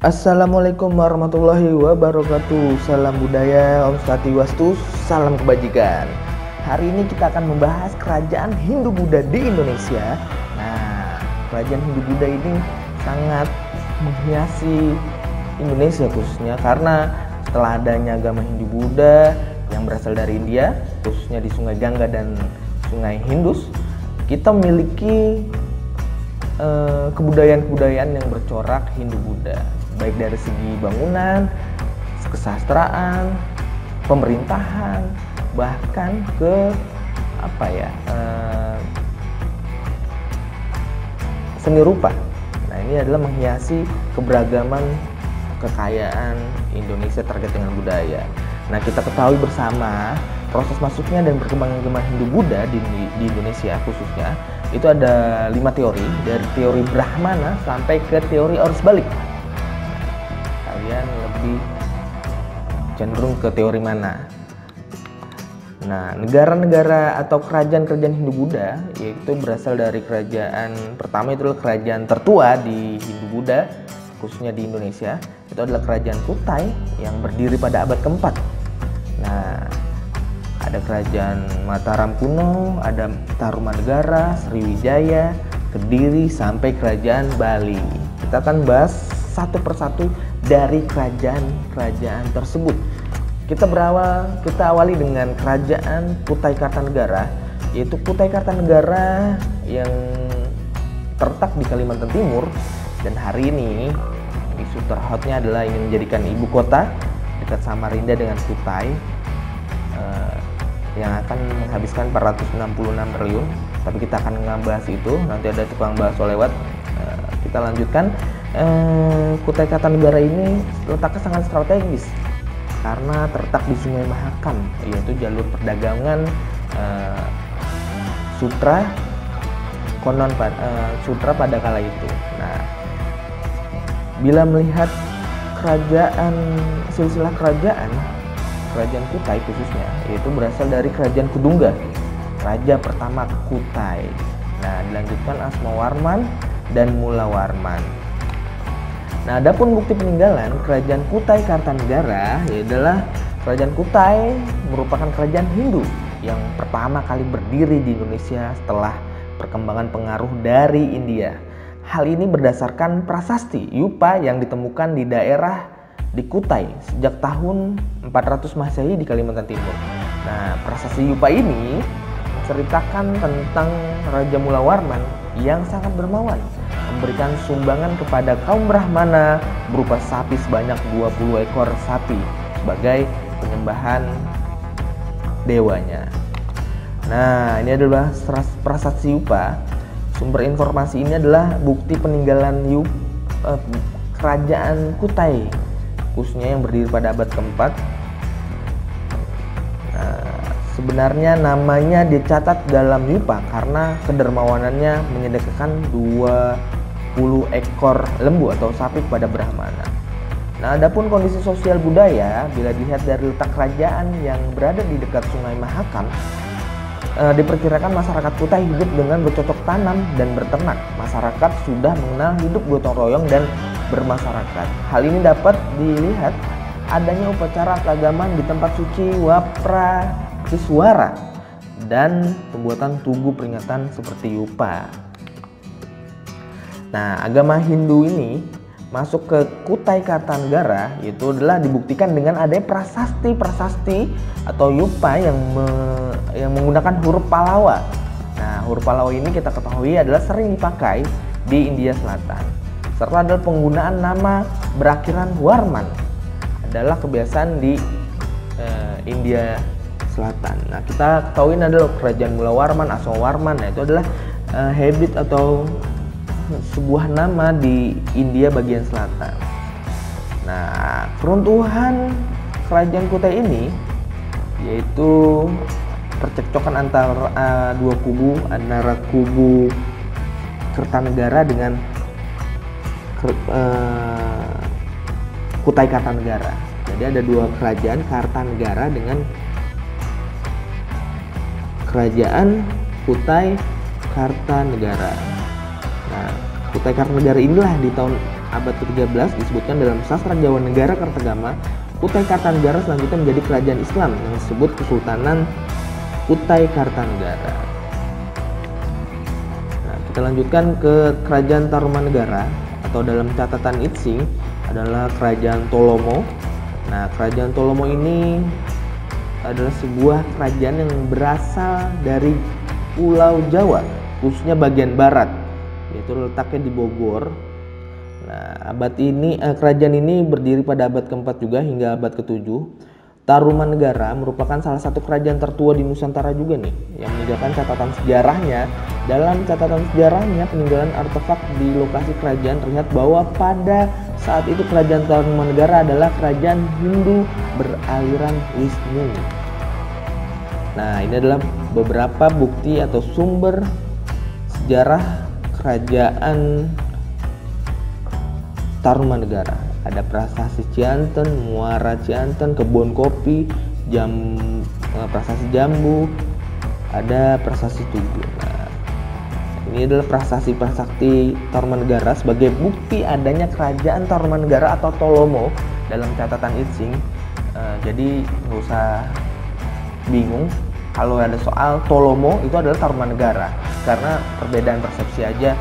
Assalamualaikum warahmatullahi wabarakatuh. Salam budaya, Om Swastiastu, salam kebajikan. Hari ini kita akan membahas kerajaan Hindu-Buddha di Indonesia. Nah, kerajaan Hindu-Buddha ini sangat menghiasi Indonesia khususnya karena setelah adanya agama Hindu-Buddha yang berasal dari India, khususnya di Sungai Gangga dan Sungai Indus, kita memiliki kebudayaan-kebudayaan yang bercorak Hindu-Buddha, baik dari segi bangunan, kesastraan, pemerintahan, bahkan ke seni rupa. Nah, ini adalah menghiasi keberagaman kekayaan Indonesia terkait dengan budaya. Nah, kita ketahui bersama proses masuknya dan perkembangan agama Hindu-Buddha di Indonesia khususnya itu ada 5 teori, dari teori Brahmana sampai ke teori arus balik. Kalian lebih cenderung ke teori mana? Nah, negara-negara atau kerajaan-kerajaan Hindu-Buddha yaitu berasal dari kerajaan pertama itu adalah kerajaan tertua di Hindu-Buddha khususnya di Indonesia, itu adalah kerajaan Kutai yang berdiri pada abad keempat. Nah, ada kerajaan Mataram kuno, ada Tarumanegara, Sriwijaya, Kediri, sampai kerajaan Bali. Kita akan bahas satu persatu dari kerajaan-kerajaan tersebut. Kita awali dengan kerajaan Kutai Kartanegara, yaitu Kutai Kartanegara yang terletak di Kalimantan Timur, dan hari ini isu terhotnya adalah ingin menjadikan ibu kota dekat Samarinda dengan Kutai, yang akan menghabiskan 466 triliun. Tapi kita akan ngebahas itu, nanti ada tukang bakso lewat. Kita lanjutkan. Kutai Kartanegara ini letaknya sangat strategis karena terletak di Sungai Mahakam, yaitu jalur perdagangan sutra pada kala itu. Nah, bila melihat silsilah kerajaan Kutai khususnya, yaitu berasal dari kerajaan Kudungga, raja pertama Kutai. Nah, dilanjutkan Asmawarman dan Mulawarman. Nah, adapun bukti peninggalan kerajaan Kutai Kartanegara adalah kerajaan Kutai merupakan kerajaan Hindu yang pertama kali berdiri di Indonesia setelah perkembangan pengaruh dari India. Hal ini berdasarkan prasasti Yupa yang ditemukan di daerah di Kutai sejak tahun 400 Masehi di Kalimantan Timur. Nah, prasasti Yupa ini menceritakan tentang Raja Mulawarman yang sangat dermawan, memberikan sumbangan kepada kaum Brahmana berupa sapi sebanyak 20 ekor sapi sebagai penyembahan dewanya. Nah, ini adalah prasasti Yupa. Sumber informasi ini adalah bukti peninggalan kerajaan Kutai khususnya yang berdiri pada abad keempat. Sebenarnya namanya dicatat dalam Yupa karena kedermawanannya menyediakan 20 ekor lembu atau sapi kepada Brahmana. Nah, adapun kondisi sosial budaya bila dilihat dari letak kerajaan yang berada di dekat Sungai Mahakam, diperkirakan masyarakat Kutai hidup dengan bercocok tanam dan berternak. Masyarakat sudah mengenal hidup gotong royong dan bermasyarakat. Hal ini dapat dilihat adanya upacara keagamaan di tempat suci Waprasiswara dan pembuatan tugu peringatan seperti Yupa. Nah, agama Hindu ini masuk ke Kutai Kartanegara yaitu adalah dibuktikan dengan adanya prasasti atau Yupa yang menggunakan huruf Pallawa. Nah, huruf Pallawa ini kita ketahui adalah sering dipakai di India Selatan. Serta adalah penggunaan nama berakhiran Warman adalah kebiasaan di India Selatan. Nah, kita ketahui adalah kerajaan Mulawarman, Aswawarman. Nah, itu adalah habit atau sebuah nama di India bagian selatan. Nah, keruntuhan kerajaan Kutai ini yaitu percekcokan antara dua kubu, antara kubu Kertanegara dengan Kutai Kartanegara. Jadi ada dua kerajaan, Kartanegara dengan kerajaan Kutai Kartanegara. Nah, Kutai Kartanegara inilah di tahun abad ke-13 disebutkan dalam sastra Jawa Negara Kartagama, Kutai Kartanegara selanjutnya menjadi kerajaan Islam yang disebut Kesultanan Kutai Kartanegara. Nah, kita lanjutkan ke kerajaan Tarumanegara atau dalam catatan Itsing adalah kerajaan Tolomo. Nah, kerajaan Tolomo ini adalah sebuah kerajaan yang berasal dari Pulau Jawa, khususnya bagian barat, yaitu letaknya di Bogor. Nah, kerajaan ini berdiri pada abad ke-4 juga hingga abad ke-7. Tarumanegara merupakan salah satu kerajaan tertua di Nusantara juga nih, yang meninggalkan catatan sejarahnya. Dalam catatan sejarahnya, peninggalan artefak di lokasi kerajaan terlihat bahwa pada saat itu kerajaan Tarumanegara adalah kerajaan Hindu beraliran Wisnu. Nah, ini adalah beberapa bukti atau sumber sejarah kerajaan Tarumanegara. Ada Prasasti Cianten, Muara Cianten, Kebun Kopi, Prasasti Jambu, ada Prasasti Tugu. Nah, ini adalah prasasti Tarumanegara sebagai bukti adanya kerajaan Tarumanegara atau Tolomo dalam catatan Itsing. Jadi nggak usah bingung kalau ada soal Tolomo itu adalah Tarumanegara, karena perbedaan persepsi aja.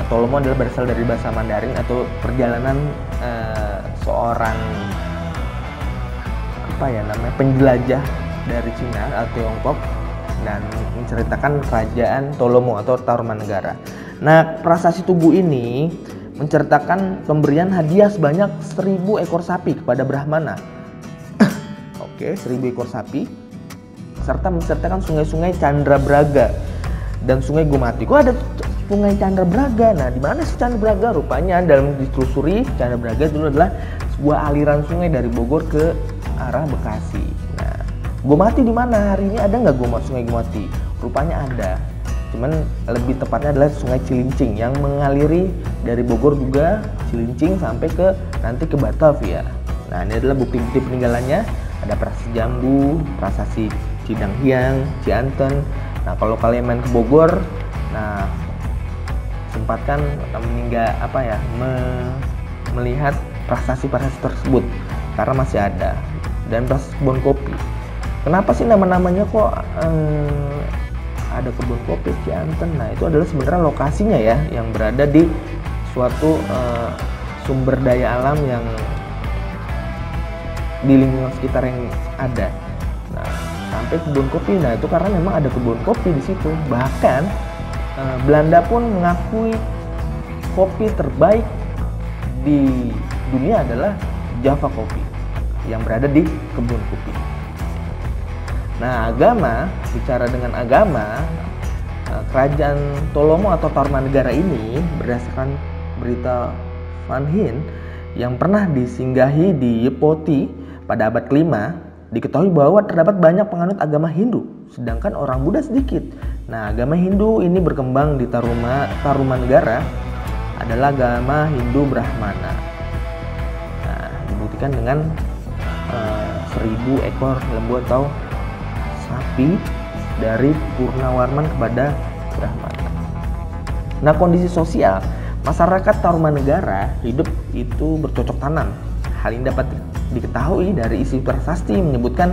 Tolomo adalah berasal dari bahasa Mandarin atau perjalanan seorang penjelajah dari Cina atau Tiongkok dan menceritakan kerajaan Tolomo atau Tarumanegara. Nah, Prasasti Tugu ini menceritakan pemberian hadiah sebanyak 1000 ekor sapi kepada Brahmana. Oke, 1000 ekor sapi, serta menceritakan sungai-sungai Candrabraga dan Sungai Gomati. Kok ada Sungai Candrabraga? Nah, di mana sih Candrabraga? Rupanya dalam ditelusuri, Candrabraga itu adalah sebuah aliran sungai dari Bogor ke arah Bekasi. Nah, Gomati di mana? Hari ini ada nggak Sungai Gomati? Rupanya ada. Cuman lebih tepatnya adalah Sungai Cilincing yang mengaliri dari Bogor juga Cilincing sampai ke Batavia. Nah, ini adalah bukti-bukti peninggalannya. Ada Prasasti Jambu, Prasasti Cidanghiang, Cianten. Nah, kalau kalian main ke Bogor, nah sempatkan melihat prasasti-prasasti tersebut karena masih ada. Dan Prasasti Kebun Kopi. Kenapa sih nama-namanya kok ada Kebun Kopi Cianten? Nah, itu adalah sebenarnya lokasinya ya, yang berada di suatu sumber daya alam yang di lingkungan sekitar yang ada. Nah, sampai kebun kopi, nah itu karena memang ada kebun kopi di situ. Bahkan Belanda pun mengakui kopi terbaik di dunia adalah Java Coffee yang berada di kebun kopi. Nah, bicara dengan agama, kerajaan Tolomo atau Tarumanegara ini berdasarkan berita Van Hien yang pernah disinggahi di Yepoti pada abad ke-5, diketahui bahwa terdapat banyak penganut agama Hindu, sedangkan orang Buddha sedikit. Nah, agama Hindu ini berkembang di Tarumanegara adalah agama Hindu Brahmana. Nah, dibuktikan dengan 1000 ekor lembu atau sapi dari Purnawarman kepada Brahmana. Nah, kondisi sosial masyarakat Tarumanegara hidup itu bercocok tanam. Hal ini dapat diketahui dari isi prasasti menyebutkan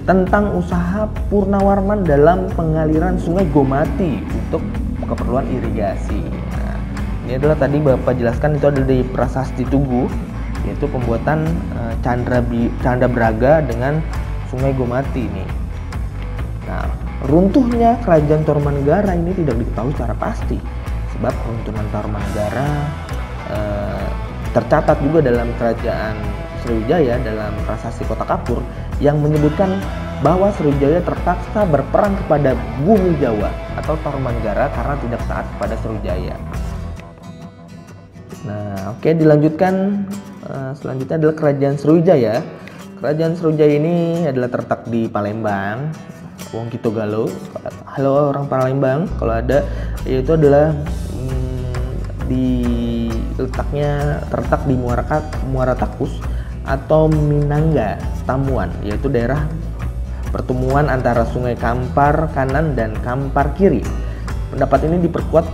tentang usaha Purnawarman dalam pengaliran Sungai Gomati untuk keperluan irigasi. Nah, ini adalah tadi Bapak jelaskan, itu ada di Prasasti Tugu, yaitu pembuatan Candrabraga dengan Sungai Gomati ini. Nah, runtuhnya kerajaan Tarumanegara ini tidak diketahui secara pasti, sebab runtuhan Tarumanegara tercatat juga dalam kerajaan Sriwijaya dalam Prasasti Kota Kapur yang menyebutkan bahwa Sriwijaya terpaksa berperang kepada bumi Jawa atau Tarumanegara karena tidak taat kepada Sriwijaya. Nah, oke, dilanjutkan. Selanjutnya adalah Kerajaan Sriwijaya. Kerajaan Sriwijaya ini adalah terletak di Palembang, Wong Kitogalo. Halo orang Palembang, kalau ada, yaitu adalah terletak di Muara Takus atau Minangga Tamuan, yaitu daerah pertemuan antara Sungai Kampar kanan dan Kampar kiri. Pendapat ini diperkuat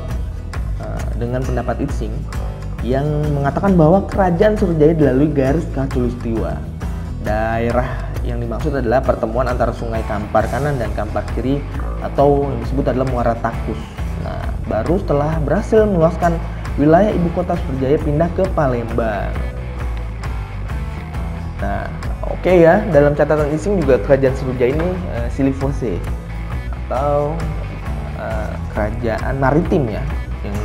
dengan pendapat Itsing yang mengatakan bahwa kerajaan Sriwijaya dilalui garis Khatulistiwa. Daerah yang dimaksud adalah pertemuan antara Sungai Kampar kanan dan Kampar kiri atau yang disebut adalah Muara Takus. Nah, baru setelah berhasil meluaskan wilayah ibu kota Sriwijaya pindah ke Palembang. Nah, oke ya, dalam catatan Ising juga kerajaan Sriwijaya ini Silivose atau kerajaan maritim ya, yang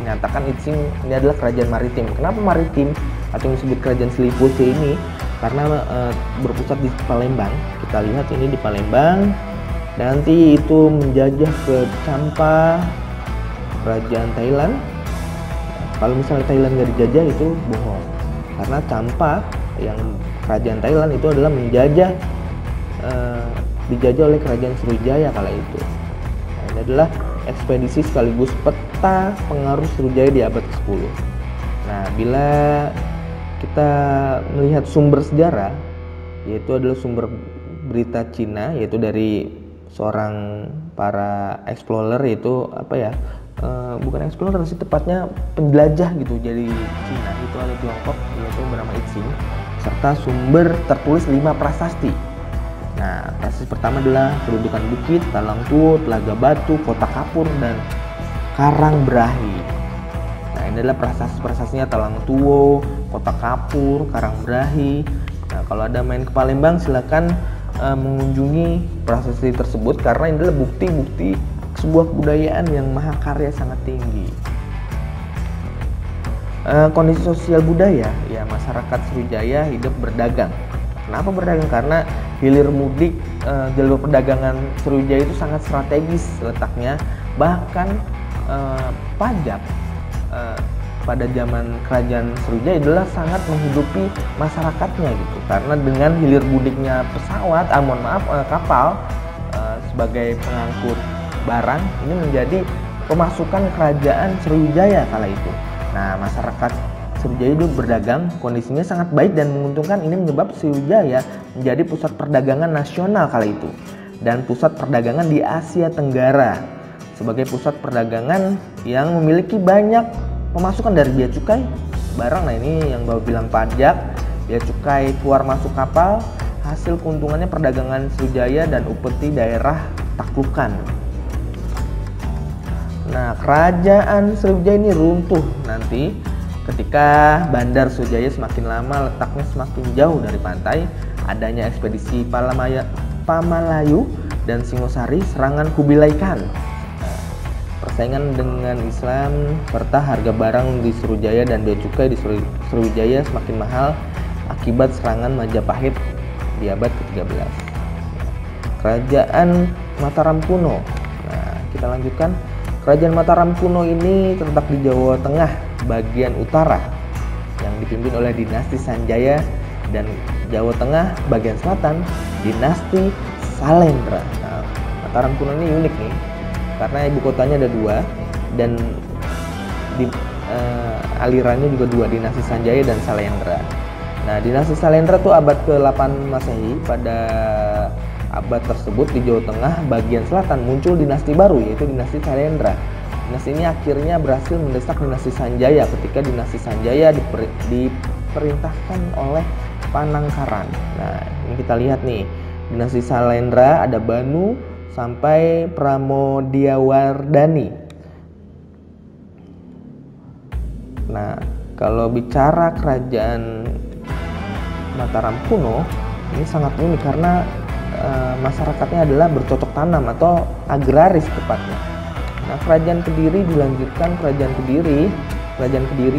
menyatakan Ising ini adalah kerajaan maritim. Kenapa maritim atau yang disebut kerajaan Silivose ini? Karena berpusat di Palembang. Kita lihat ini di Palembang. Nanti itu menjajah ke Champa, kerajaan Thailand. Kalau misalnya Thailand nggak dijajah itu bohong, karena Champa yang kerajaan Thailand itu adalah dijajah oleh kerajaan Sriwijaya kala itu. Nah, ini adalah ekspedisi sekaligus peta pengaruh Sriwijaya di abad ke-10. Nah, bila kita melihat sumber sejarah, yaitu adalah sumber berita Cina, yaitu dari seorang para explorer, yaitu bukan explorer sih, tepatnya penjelajah gitu, jadi Cina itu ada Tiongkok, yaitu bernama Itsing, serta sumber tertulis 5 prasasti. Nah, prasasti pertama adalah kedudukan bukit, Talang Tuo, Telaga Batu, Kota Kapur, dan Karang Berahi. Nah, ini adalah prasasti-prasastinya Talang Tuo, Kota Kapur, Karang Berahi. Nah, kalau ada main ke Palembang silakan mengunjungi prasasti tersebut, karena ini adalah bukti-bukti sebuah kebudayaan yang mahakarya sangat tinggi. Kondisi sosial budaya, ya masyarakat Sriwijaya hidup berdagang. Kenapa berdagang? Karena hilir mudik, jalur perdagangan Sriwijaya itu sangat strategis letaknya. Bahkan pajak pada zaman kerajaan Sriwijaya adalah sangat menghidupi masyarakatnya gitu, karena dengan hilir mudiknya pesawat, kapal sebagai pengangkut barang, ini menjadi pemasukan kerajaan Sriwijaya kala itu. Nah, masyarakat Sriwijaya itu berdagang, kondisinya sangat baik dan menguntungkan. Ini menyebab Sriwijaya menjadi pusat perdagangan nasional kala itu dan pusat perdagangan di Asia Tenggara, sebagai pusat perdagangan yang memiliki banyak pemasukan dari bea cukai barang. Nah, ini yang Bapak bilang pajak, bea cukai keluar masuk kapal, hasil keuntungannya perdagangan Sriwijaya dan upeti daerah taklukan. Nah, kerajaan Sriwijaya ini runtuh nanti ketika bandar Sriwijaya semakin lama letaknya semakin jauh dari pantai. Adanya ekspedisi Pamalayu dan Singosari, serangan Kubilai Khan, persaingan dengan Islam, serta harga barang di Sriwijaya dan bea cukai di Sriwijaya semakin mahal akibat serangan Majapahit di abad ke-13. Kerajaan Mataram kuno. Nah, kita lanjutkan. Kerajaan Mataram kuno ini terletak di Jawa Tengah bagian utara yang dipimpin oleh dinasti Sanjaya, dan Jawa Tengah bagian selatan dinasti Salendra. Nah, Mataram kuno ini unik nih, karena ibu kotanya ada 2 dan alirannya juga 2, dinasti Sanjaya dan Salendra. Nah, dinasti Salendra tuh abad ke-8 Masehi. Pada abad tersebut di Jawa Tengah bagian selatan muncul dinasti baru, yaitu dinasti Salendra. Dinasti ini akhirnya berhasil mendesak dinasti Sanjaya ketika dinasti Sanjaya diperintahkan oleh Panangkaran. Nah, ini kita lihat nih, dinasti Salendra ada Banu sampai Pramodyawardhani. Nah, kalau bicara kerajaan Mataram kuno, ini sangat unik karena masyarakatnya adalah bercocok tanam atau agraris tepatnya. Nah, kerajaan Kediri dilanjutkan. Kerajaan Kediri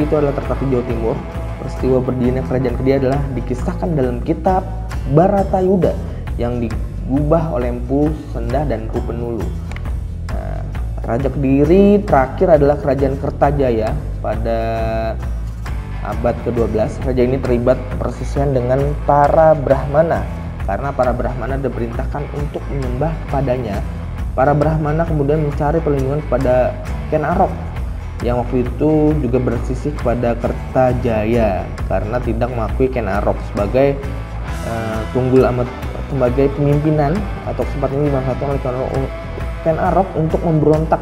itu adalah terletak di Jawa Timur. Peristiwa berdirinya kerajaan Kediri adalah dikisahkan dalam kitab Bharatayuddha yang digubah oleh Empu Sendah dan Empu Penulu. Nah, Raja Kediri terakhir adalah kerajaan Kertajaya pada abad ke-12. Raja ini terlibat perselisihan dengan para Brahmana, karena para Brahmana diperintahkan untuk menyembah kepadanya. Para Brahmana kemudian mencari perlindungan kepada Ken Arok yang waktu itu juga bersisih kepada Kertajaya karena tidak mengakui Ken Arok sebagai sebagai pemimpinan, atau kesempatan ini dimanfaatkan oleh Ken Arok untuk memberontak.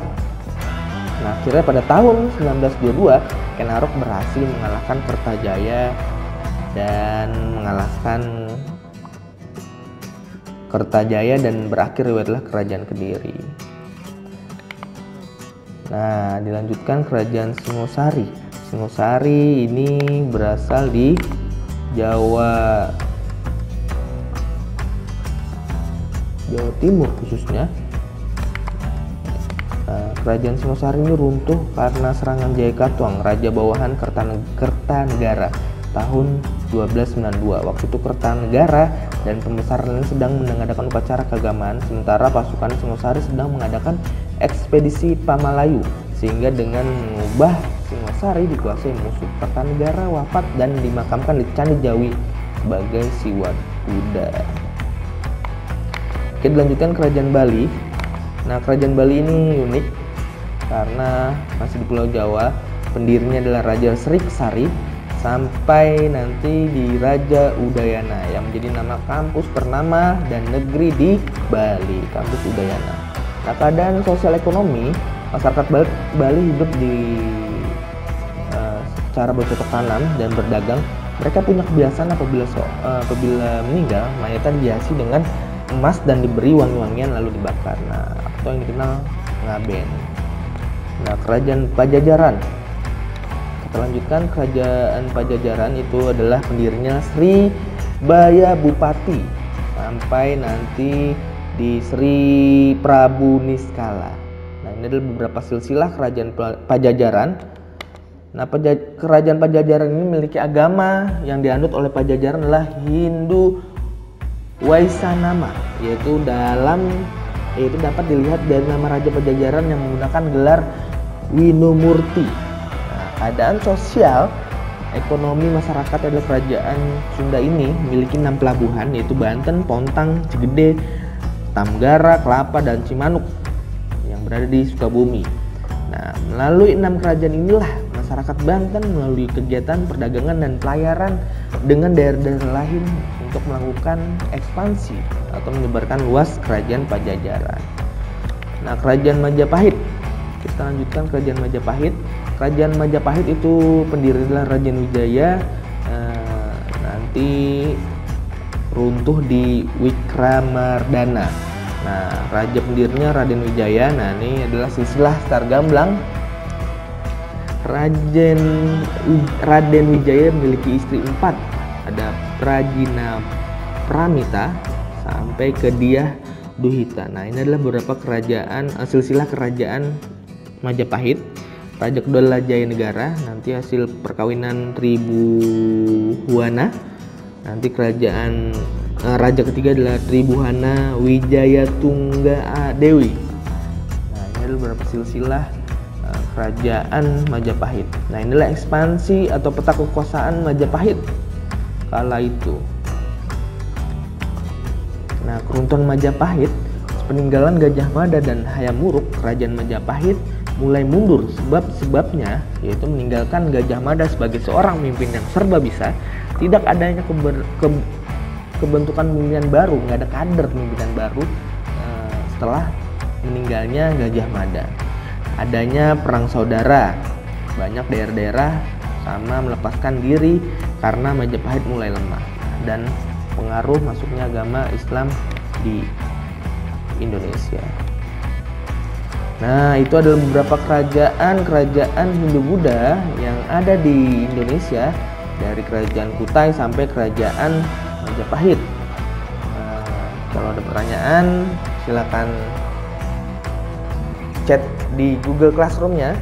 Nah, akhirnya pada tahun 1922 Ken Arok berhasil mengalahkan Kertajaya dan berakhir adalah Kerajaan Kediri. Nah, dilanjutkan Kerajaan Singosari. Singosari ini berasal di Jawa Timur khususnya. Kerajaan Singosari ini runtuh karena serangan Jayakatwang, raja bawahan Kertanegara tahun 1292. Waktu itu Kertanegara dan pembesar lain sedang mengadakan upacara keagamaan, sementara pasukan Singosari sedang mengadakan ekspedisi Pamalayu, sehingga dengan mengubah Singosari dikuasai musuh. Kertanegara wafat dan dimakamkan di Candi Jawi sebagai Siwat Buddha. Oke, dilanjutkan Kerajaan Bali. Nah, Kerajaan Bali ini unik karena masih di Pulau Jawa. Pendirinya adalah Raja Sriksari sampai nanti di Raja Udayana yang menjadi nama kampus ternama dan negeri di Bali, Kampus Udayana. Nah, keadaan sosial ekonomi masyarakat Bali hidup di cara bercocok tanam dan berdagang. Mereka punya kebiasaan apabila meninggal, mayatnya dihiasi dengan emas dan diberi wangi-wangian lalu dibakar. Nah, atau yang dikenal ngaben. Nah, Kerajaan Pajajaran. Kita lanjutkan Kerajaan Pajajaran itu adalah pendirinya Sri Baya Bupati sampai nanti di Sri Prabu Niskala. Nah, ini adalah beberapa silsilah Kerajaan Pajajaran. Nah, Kerajaan Pajajaran ini memiliki agama yang dianut oleh Pajajaran adalah Hindu Waisanama, yaitu dapat dilihat dari nama Raja Pajajaran yang menggunakan gelar Winomurti. Nah, keadaan sosial ekonomi masyarakat adalah Kerajaan Sunda ini memiliki 6 pelabuhan, yaitu Banten, Pontang, Cigede, Tamgara, Kelapa, dan Cimanuk yang berada di Sukabumi. Nah, melalui 6 kerajaan inilah masyarakat Banten melalui kegiatan perdagangan dan pelayaran dengan daerah-daerah lain untuk melakukan ekspansi atau menyebarkan luas Kerajaan Pajajaran. Nah, Kerajaan Majapahit. Kita lanjutkan Kerajaan Majapahit. Kerajaan Majapahit itu pendiri adalah Raden Wijaya, nanti runtuh di Wikramardana. Nah, raja pendirinya Raden Wijaya. Nah, ini adalah silsilah secara gamblang. Raden Wijaya memiliki istri 4. Ada Prajina Pramita sampai ke Diah Duhita. Nah, ini adalah beberapa silsilah kerajaan Majapahit. Raja kedua adalah Jayanegara, nanti hasil perkawinan Tribuhuana. Nanti raja ketiga adalah Tribuhana Wijayatungga Dewi. Nah, ini adalah beberapa silsilah kerajaan Majapahit. Nah, inilah ekspansi atau peta kekuasaan Majapahit kala itu. Nah, keruntuhan Majapahit, peninggalan Gajah Mada dan Hayam Wuruk, kerajaan Majapahit mulai mundur. Sebabnya yaitu meninggalkan Gajah Mada sebagai seorang pemimpin yang serba bisa, tidak adanya kebentukan pemimpinan baru, nggak ada kader pemimpinan baru setelah meninggalnya Gajah Mada. Adanya perang saudara, banyak daerah-daerah sama melepaskan diri karena Majapahit mulai lemah, dan pengaruh masuknya agama Islam di Indonesia. Nah, itu adalah beberapa kerajaan Hindu-Buddha yang ada di Indonesia, dari Kerajaan Kutai sampai Kerajaan Majapahit. Kalau ada pertanyaan silakan chat di Google Classroom-nya.